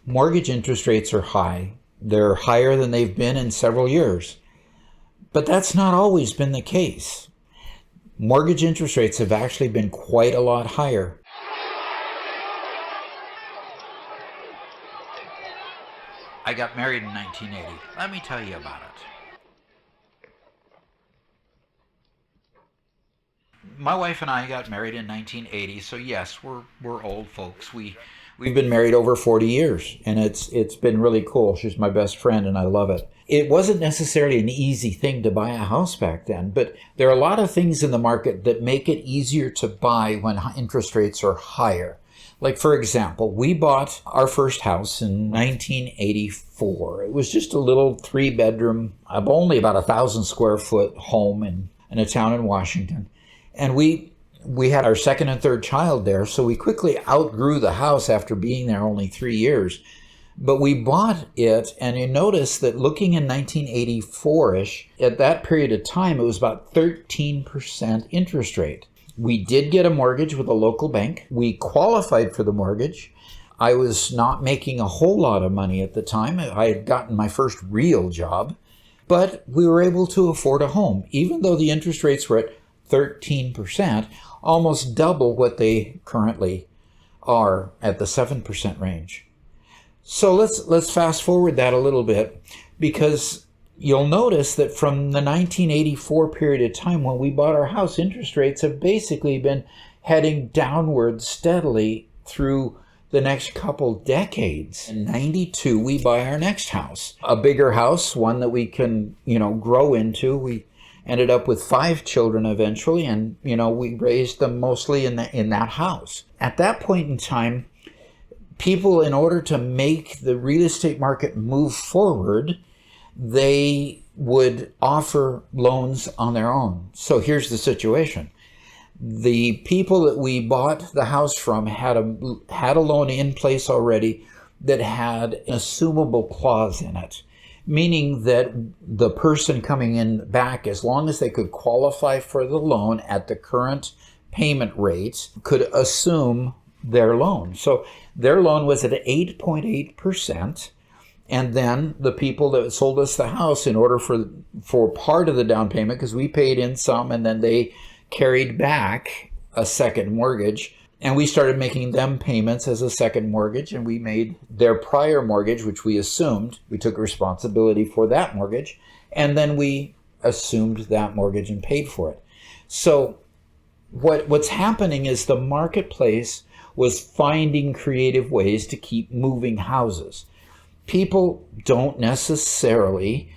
Mortgage interest rates are high. They're higher than they've been in several years. But that's not always been the case. Mortgage interest rates have actually been quite a lot higher. I got married in 1980. Let me tell you about it. My wife and I got married in 1980, so yes, we're old folks. We've been married over 40 years, and it's been really cool. She's my best friend, and I love it. It wasn't necessarily an easy thing to buy a house back then, but there are a lot of things in the market that make it easier to buy when interest rates are higher. Like, for example, we bought our first house in 1984. It was just a little 3-bedroom, only about 1,000 square foot home in a town in Washington. And we had our second and third child there, so we quickly outgrew the house after being there only 3 years. But we bought it, and you notice that looking in 1984-ish, at that period of time, it was about 13% interest rate. We did get a mortgage with a local bank. We qualified for the mortgage. I was not making a whole lot of money at the time. I had gotten my first real job, but we were able to afford a home, even though the interest rates were at 13%, almost double what they currently are at the 7% range. So let's fast forward that a little bit, because you'll notice that from the 1984 period of time when we bought our house, interest rates have basically been heading downward steadily through the next couple decades. In 92, we buy our next house, a bigger house, one that we can, grow into. We ended up with 5 children eventually, and, we raised them mostly in that house. At that point in time, people, in order to make the real estate market move forward, they would offer loans on their own. So here's the situation. The people that we bought the house from had a loan in place already that had an assumable clause in it, meaning that the person coming in back, as long as they could qualify for the loan at the current payment rates, could assume their loan. So their loan was at 8.8%. And then the people that sold us the house, in order for part of the down payment, because we paid in some and then they carried back a second mortgage, and we started making them payments as a second mortgage, and we made their prior mortgage, which we assumed, we took responsibility for that mortgage, and then we assumed that mortgage and paid for it. So what's happening is the marketplace was finding creative ways to keep moving houses. People don't necessarily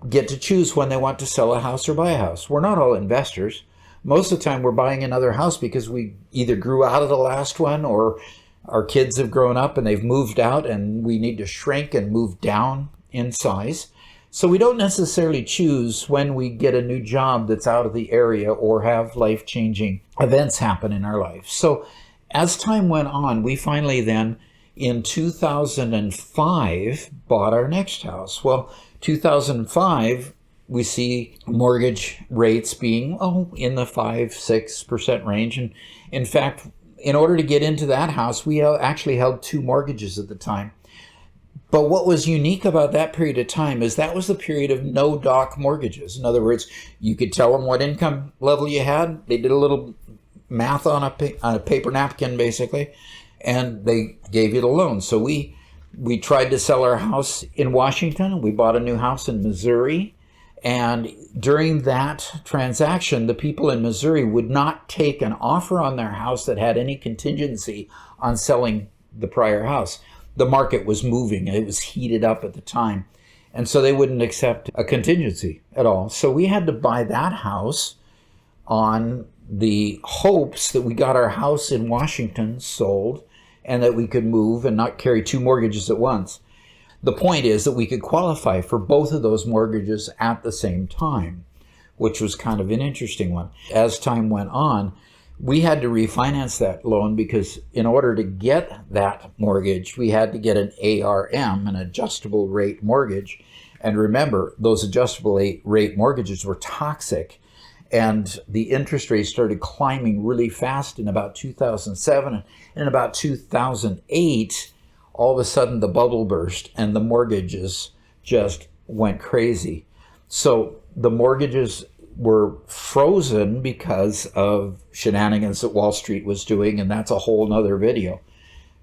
get to choose when they want to sell a house or buy a house. We're not all investors. Most of the time we're buying another house because we either grew out of the last one, or our kids have grown up and they've moved out and we need to shrink and move down in size. So we don't necessarily choose when we get a new job that's out of the area or have life-changing events happen in our life. So as time went on, we finally then, in 2005, bought our next house. Well, 2005, we see mortgage rates being in the 5-6% range. And in fact, in order to get into that house, we actually held 2 mortgages at the time. But what was unique about that period of time is that was the period of no doc mortgages. In other words, you could tell them what income level you had. They did a little math on a paper napkin, basically, and they gave you the loan. So we tried to sell our house in Washington. We bought a new house in Missouri. And during that transaction, the people in Missouri would not take an offer on their house that had any contingency on selling the prior house. The market was moving. It was heated up at the time. And so they wouldn't accept a contingency at all. So we had to buy that house on the hopes that we got our house in Washington sold and that we could move and not carry 2 mortgages at once. The point is that we could qualify for both of those mortgages at the same time, which was kind of an interesting one. As time went on, we had to refinance that loan because in order to get that mortgage, we had to get an ARM, an adjustable rate mortgage. And remember, those adjustable rate mortgages were toxic. And the interest rates started climbing really fast in about 2007. And in about 2008, all of a sudden the bubble burst and the mortgages just went crazy. So the mortgages were frozen because of shenanigans that Wall Street was doing, and that's a whole nother video.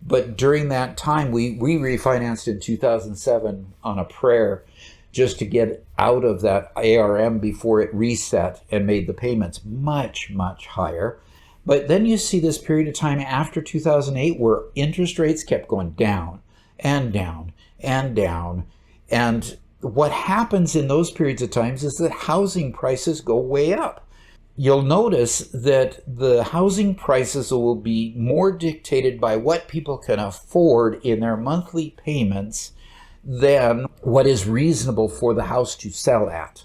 But during that time, we refinanced in 2007 on a prayer just to get out of that ARM before it reset and made the payments much, much higher. But then you see this period of time after 2008 where interest rates kept going down and down and down. And what happens in those periods of times is that housing prices go way up. You'll notice that the housing prices will be more dictated by what people can afford in their monthly payments than what is reasonable for the house to sell at.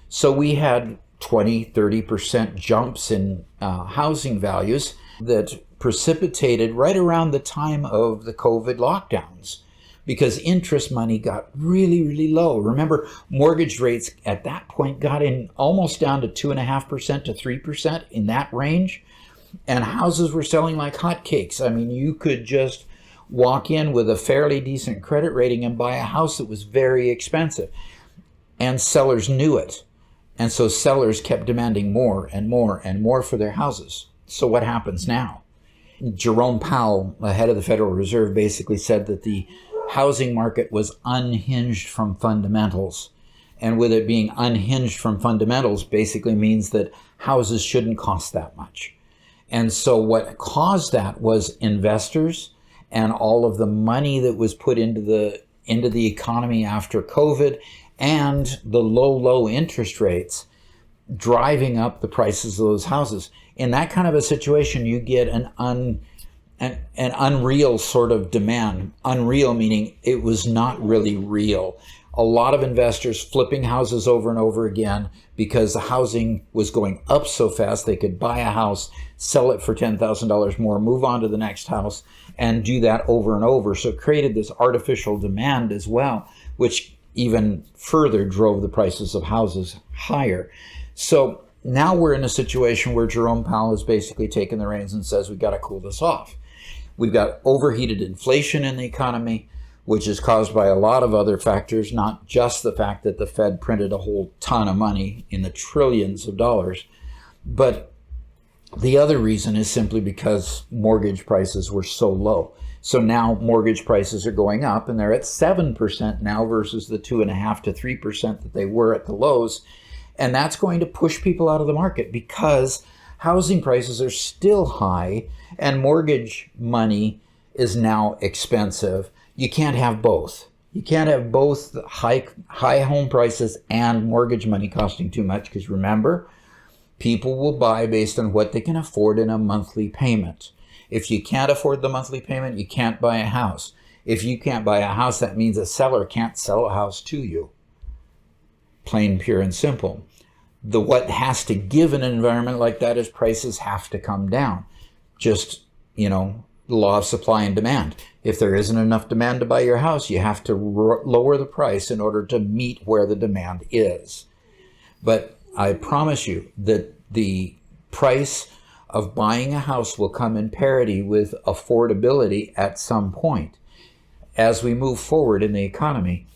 So we had 20-30% jumps in housing values that precipitated right around the time of the COVID lockdowns, because interest money got really, really low. Remember, mortgage rates at that point got in almost down to 2.5% to 3%, in that range. And houses were selling like hotcakes. I mean, you could just walk in with a fairly decent credit rating and buy a house that was very expensive. And sellers knew it. And so sellers kept demanding more and more and more for their houses. So what happens now? Jerome Powell, the head of the Federal Reserve, basically said that the housing market was unhinged from fundamentals. And with it being unhinged from fundamentals basically means that houses shouldn't cost that much. And so what caused that was investors and all of the money that was put into the economy after COVID, and the low interest rates driving up the prices of those houses. In that kind of a situation, you get an unreal sort of demand. Unreal meaning it was not really real. A lot of investors flipping houses over and over again because the housing was going up so fast they could buy a house, sell it for $10,000 more, move on to the next house, and do that over and over. So it created this artificial demand as well, which even further drove the prices of houses higher. So now we're in a situation where Jerome Powell has basically taken the reins and says we've got to cool this off. We've got overheated inflation in the economy, which is caused by a lot of other factors, not just the fact that the Fed printed a whole ton of money in the trillions of dollars. But the other reason is simply because mortgage prices were so low. So now mortgage prices are going up, and they're at 7% now versus the 2.5% to 3% that they were at the lows. And that's going to push people out of the market because housing prices are still high and mortgage money is now expensive. You can't have both. You can't have both high home prices and mortgage money costing too much, because remember, people will buy based on what they can afford in a monthly payment. If you can't afford the monthly payment, you can't buy a house. If you can't buy a house, that means a seller can't sell a house to you. Plain, pure, and simple. What has to give in an environment like that is prices have to come down. Just, the law of supply and demand. If there isn't enough demand to buy your house, you have to lower the price in order to meet where the demand is. But I promise you that the price of buying a house will come in parity with affordability at some point. As we move forward in the economy,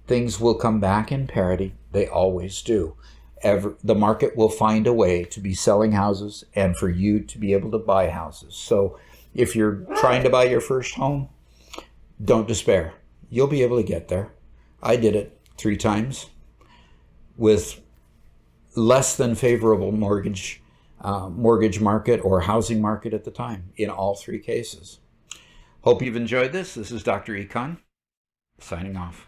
things will come back in parity. They always do. The market will find a way to be selling houses and for you to be able to buy houses. So if you're trying to buy your first home, don't despair. You'll be able to get there. I did it 3 times with less than favorable mortgage market or housing market at the time in all 3 cases. Hope you've enjoyed this. This is Dr. Econ, signing off.